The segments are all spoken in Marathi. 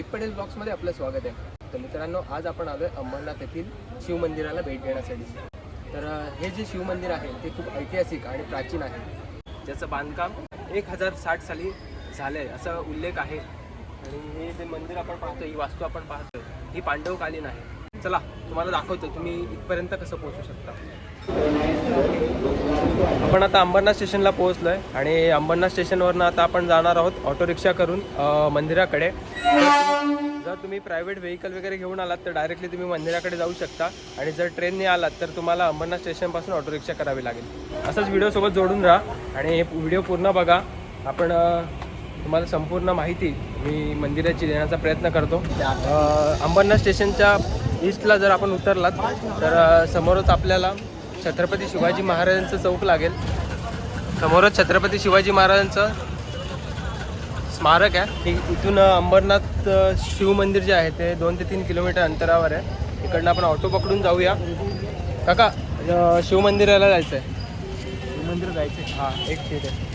विवेक पटेल ब्लॉग्समध्ये आपलं स्वागत आहे. तर मित्रांनो, आज आपण आलो आहे अंबरनाथ येथील शिवमंदिराला भेट देण्यासाठी. तर हे जे शिवमंदिर आहे ते खूप ऐतिहासिक आणि प्राचीन आहे, ज्याचं बांधकाम 1060 साली झालं आहे असा उल्लेख आहे. आणि हे जे मंदिर आपण पाहतो, ही वास्तू आपण पाहतो, ही पांडवकालीन आहे. चला तुम्हाला दाखवतो तुम्ही इथपर्यंत कसं पोहोचू शकता. आपण आता अंबरनाथ स्टेशनला पोहोचलो आहे आणि अंबरनाथ स्टेशनवरनं आता आपण जाणार आहोत ऑटो रिक्षा करून मंदिराकडे. जर तुम्ही प्रायव्हेट व्हेकल वगैरे घेऊन आलात तर डायरेक्टली तुम्ही मंदिराकडे जाऊ शकता, आणि जर ट्रेनने आलात तर तुम्हाला अंबरनाथ स्टेशनपासून ऑटो रिक्षा करावी लागेल. असंच व्हिडिओसोबत जोडून राहा आणि हे व्हिडिओ पूर्ण बघा. आपण तुम्हाला संपूर्ण माहिती मी मंदिराची देण्याचा प्रयत्न करतो. अंबरनाथ स्टेशनच्या ईस्टला जर आपण उतरलात तर समोरच आपल्याला छत्रपती शिवाजी महाराजांचं चौक लागेल. समोरच छत्रपती शिवाजी महाराजांचं स्मारक आहे. इथून अंबरनाथ शिवमंदिर जे आहे ते 2 ते 3 किलोमीटर अंतरावर आहे. इकडनं आपण ऑटो पकडून जाऊया. काका, शिवमंदिराला जायचं आहे. शिवमंदिर जायचं आहे? हां, एक सीट आहे.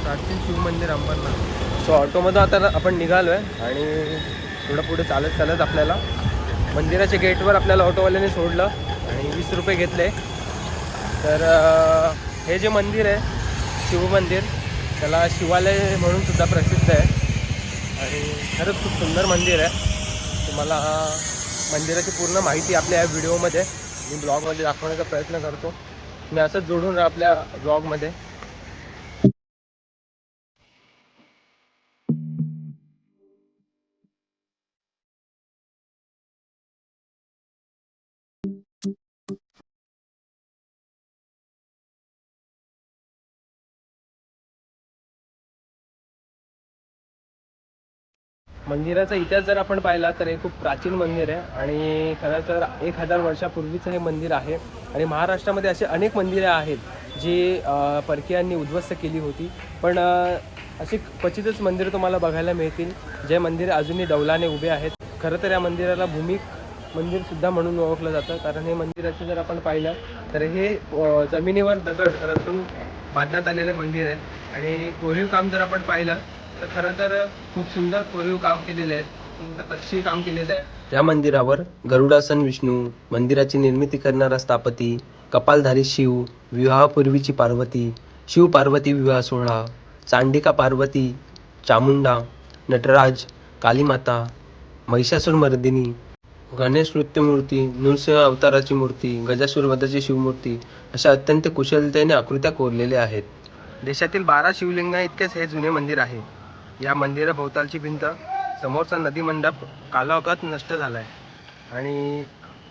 प्राचीन शिवमंदिर अंबरनाथ. सो ऑटोमधून आता आपण निघालो आहे आणि थोडं पुढे चालत चालत आपल्याला मंदिराच्या गेटवर आपल्याला ऑटोवाल्याने सोडलं आणि 20 रुपये घेतले. तर हे जे मंदिर आहे शिवमंदिर, त्याला शिवालय म्हणून सुद्धा प्रसिद्ध आहे आणि खरंच खूप सुंदर मंदिर आहे. तुम्हाला मंदिराची पूर्ण माहिती आपल्या या व्हिडिओमध्ये मी ब्लॉगमध्ये दाखवण्याचा प्रयत्न करतो. मी असंच जोडून राहा आपल्या ब्लॉगमध्ये. मंदिराचा इतिहास जर आपण पाहिला तर हे खूप प्राचीन मंदिर आहे आणि खरं तर 1000 वर्षापूर्वीचं हे मंदिर आहे. आणि महाराष्ट्रामध्ये असे अनेक मंदिरे आहेत जी परकीयांनी उद्ध्वस्त केली होती, पण अशी क्वचितच मंदिरं तुम्हाला बघायला मिळतील जे मंदिर अजूनही डौलाने उभे आहेत. खरं तर या मंदिराला भूमिक मंदिरसुद्धा म्हणून ओळखलं जातं, कारण हे मंदिराचं जर आपण पाहिलं तर हे जमिनीवर दगड रचून बांधण्यात आलेलं मंदिर आहे. आणि कोरीव काम जर आपण पाहिलं तर खरं तर खूप सुंदर कोरीव काम केलेले आहेत, सुंदर नक्षी काम केलेलं आहे. या मंदिरावर गरुडासन विष्णू, मंदिराची निर्मिती करणारा स्थापती, कपालधारी शिव, विवाहापूर्वीची पार्वती, शिव पार्वती विवाह सोहळा, चांडिका पार्वती, चामुंडा, नटराज, कालीमाता, महिषासूर मर्दिनी, गणेश नृत्यमूर्ती, नृसिंह अवताराची मूर्ती, गजासूर वधाची शिवमूर्ती अशा अत्यंत कुशलतेने आकृत्या कोरलेल्या आहेत. देशातील 12 शिवलिंगा इतकेच हे जुने मंदिर आहे. या मंदिराभोवतालची भिंत, समोरचा नदी मंडप कालावकात नष्ट झाला आहे. आणि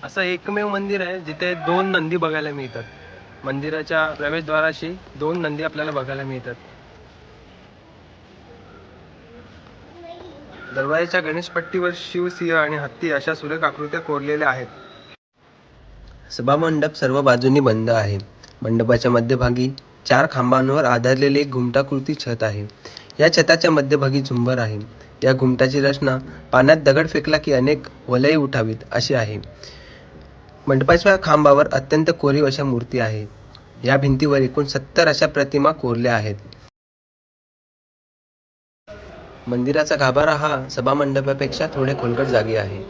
असं एकमेव मंदिर आहे जिथे 2 नंदी बघायला मिळतात. मंदिराच्या प्रवेशद्वाराशी 2 नंदी आपल्याला बघायला मिळतात. दरवाजाच्या गणेशपट्टीवर शिव, सिंह आणि हत्ती अशा सुरेख आकृत्या कोरलेल्या आहेत. सभामंडप सर्व बाजूंनी बंद आहे. मंडपाच्या मध्यभागी 4 खांबांवर आधारलेले एक घुमटाकृती छत आहे. या छताच्या मध्यभागी झुंबर आहे. या घुमटाची रचना पाण्यात दगड फेकला की अनेक वलये उठावीत अशी आहे. मंडपाच्या खांबावर अत्यंत कोरीव अशा मूर्ती आहेत. या भिंतीवर एकूण 70 अशा प्रतिमा कोरल्या आहेत. मंदिराचा गाभारा हा सभामंडपापेक्षा थोडे खोलगट जागी आहे.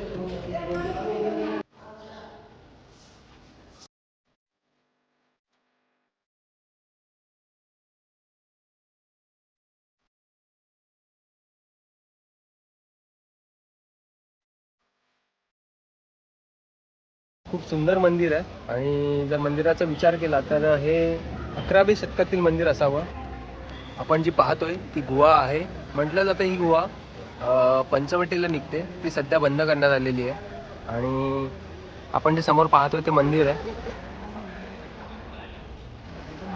खूप सुंदर मंदिर आहे आणि जर मंदिराचा विचार केला तर हे 11व्या शतकातील मंदिर असावं. आपण जी पाहतोय ती गुहा आहे. म्हटलं जातं ही गुहा पंचवटीला निघते, ती सध्या बंद करण्यात आलेली आहे. आणि आपण जे समोर पाहतोय ते मंदिर आहे.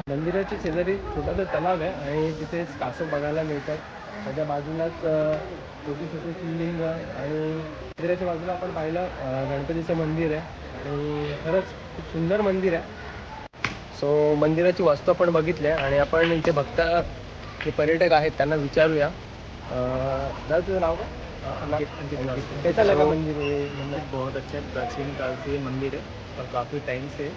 मंदिराच्या शेजारी छोटासा तलाव आहे आणि तिथे कासव बघायला मिळतात. त्याच्या बाजूलाच छोटी छोटी शिवलिंग आणि मंदिराच्या बाजूला आपण पाहिलं गणपतीचं मंदिर आहे आणि खरंच खूप सुंदर मंदिर आहे. सो मंदिराची वास्तू आपण बघितली आहे आणि आपण इथे बघता जे पर्यटक आहेत त्यांना विचारूया. दादा तुझं नाव काय? कैसा लगा मंदिर? मंदिर बहुत अच्छा प्राचीन काल से मंदिर है और काफ़ी टाइम से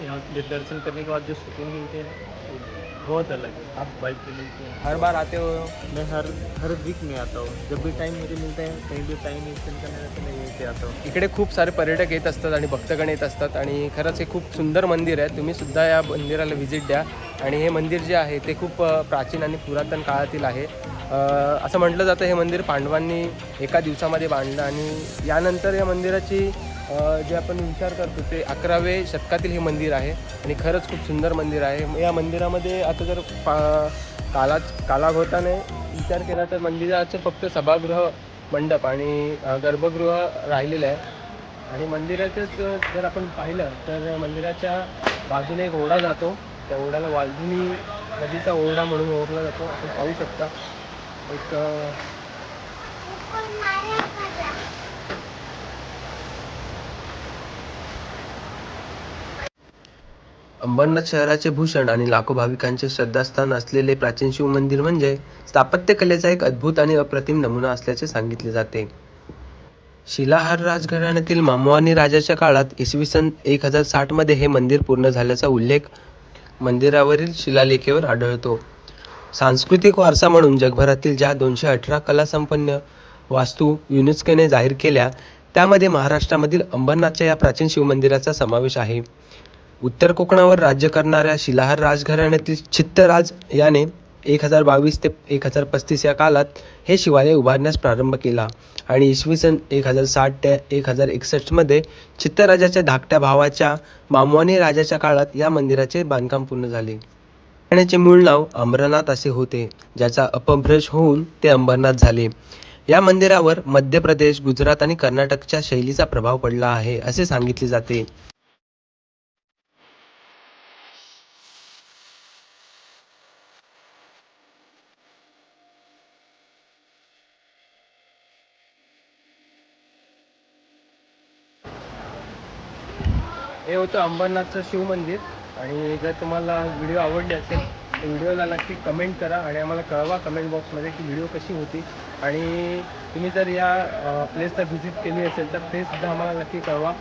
यहाँ पे दर्शन करने के बाद जो सुकून मिलते हैं वो बहुत अलग है। आप बाइक पे मिलते हैं। हर बार आते हो? मैं हर वीक में आता हूँ। जब भी टाइम मुझे मिलता है, कहीं भी टाइम स्पेंड करना रहता है, मैं यहीं पे आता हूँ। इकडे खूप सारे पर्यटक येत असतात आणि भक्तगण येत असतात आणि खरंच हे खूप सुंदर मंदिर आहे. तुम्ही सुद्धा या मंदिराला व्हिजिट द्या. आणि हे मंदिर जे आहे ते खूप प्राचीन आणि पुरातन काळातील आहे. असं म्हटलं जातं हे मंदिर पांडवांनी एका दिवसामध्ये बांधलं आणि यानंतर या मंदिराची जे आपण विचार करतो ते 11वे शतकातील हे मंदिर आहे आणि खरंच खूप सुंदर मंदिर आहे. या मंदिरामध्ये आता जर कालाघोताने विचार केला तर मंदिराचं फक्त सभागृह, मंडप आणि गर्भगृह राहिलेलं आहे. आणि मंदिराचंच जर आपण पाहिलं तर मंदिराच्या बाजूने एक ओढा जातो. त्या ओढ्याला वालधुनी नदीचा ओढा म्हणून ओळखला जातो. आपण पाहू शकता एक अंबरनाथ शहराचे भूषण आणि लाखो भाविकांचे श्रद्धास्थान असलेले प्राचीन शिव मंदिर म्हणजे स्थापत्यकलेचा एक अद्भुत आणि अप्रतिम नमुना असल्याचे सांगितले जाते. शिलाहार राजघराण्यातील मामवानी राजाच्या काळात इसवी सन 1060 मध्ये हे मंदिर पूर्ण झाल्याचा उल्लेख मंदिरावरील शिलालेखावर आढळतो. सांस्कृतिक वारसा म्हणून जगभरातील ज्या 218 कलासंपन्न वास्तू युनेस्कोने जाहीर केल्या त्यामध्ये महाराष्ट्रामधील अंबरनाथच्या या प्राचीन शिवमंदिराचा समावेश आहे. उत्तर कोकणावर राज्य करणाऱ्या शिलाहार राजघराण्यातील चित्तराज याने 1022 ते 1035 या काळात हे शिवालय उभारण्यास प्रारंभ केला आणि इसवी सन 1060 ते 1061 मध्ये चित्तराजाच्या धाकट्या भावाच्या मामवानी राजाच्या काळात या मंदिराचे बांधकाम पूर्ण झाले. घराण्याचे मूळ नाव अमरनाथ असे होते, ज्याचा अपभ्रंश होऊन ते अंबरनाथ झाले. या मंदिरावर मध्य प्रदेश, गुजरात आणि कर्नाटकच्या शैलीचा प्रभाव पडला आहे असे सांगितले जाते. हे होतं अंबरनाथचं शिव मंदिर. आणि जर तुम्हाला व्हिडिओ आवडले असेल तर व्हिडिओला नक्की कमेंट करा आणि आम्हाला कळवा कमेंट बॉक्समध्ये की व्हिडिओ कशी होती. आणि तुम्ही जर या प्लेसला व्हिजिट केली असेल तर तेसुद्धा आम्हाला नक्की कळवा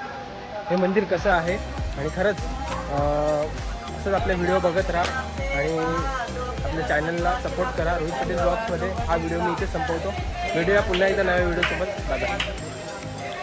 हे मंदिर कसं आहे. आणि खरंच असंच आपले व्हिडिओ बघत राहा आणि आपल्या चॅनलला सपोर्ट करा. रोहित पटेल ब्लॉग्समध्ये हा व्हिडिओ मी इथे संपवतो. व्हिडिओ पुन्हा एकदा नव्या व्हिडिओसोबत बघा.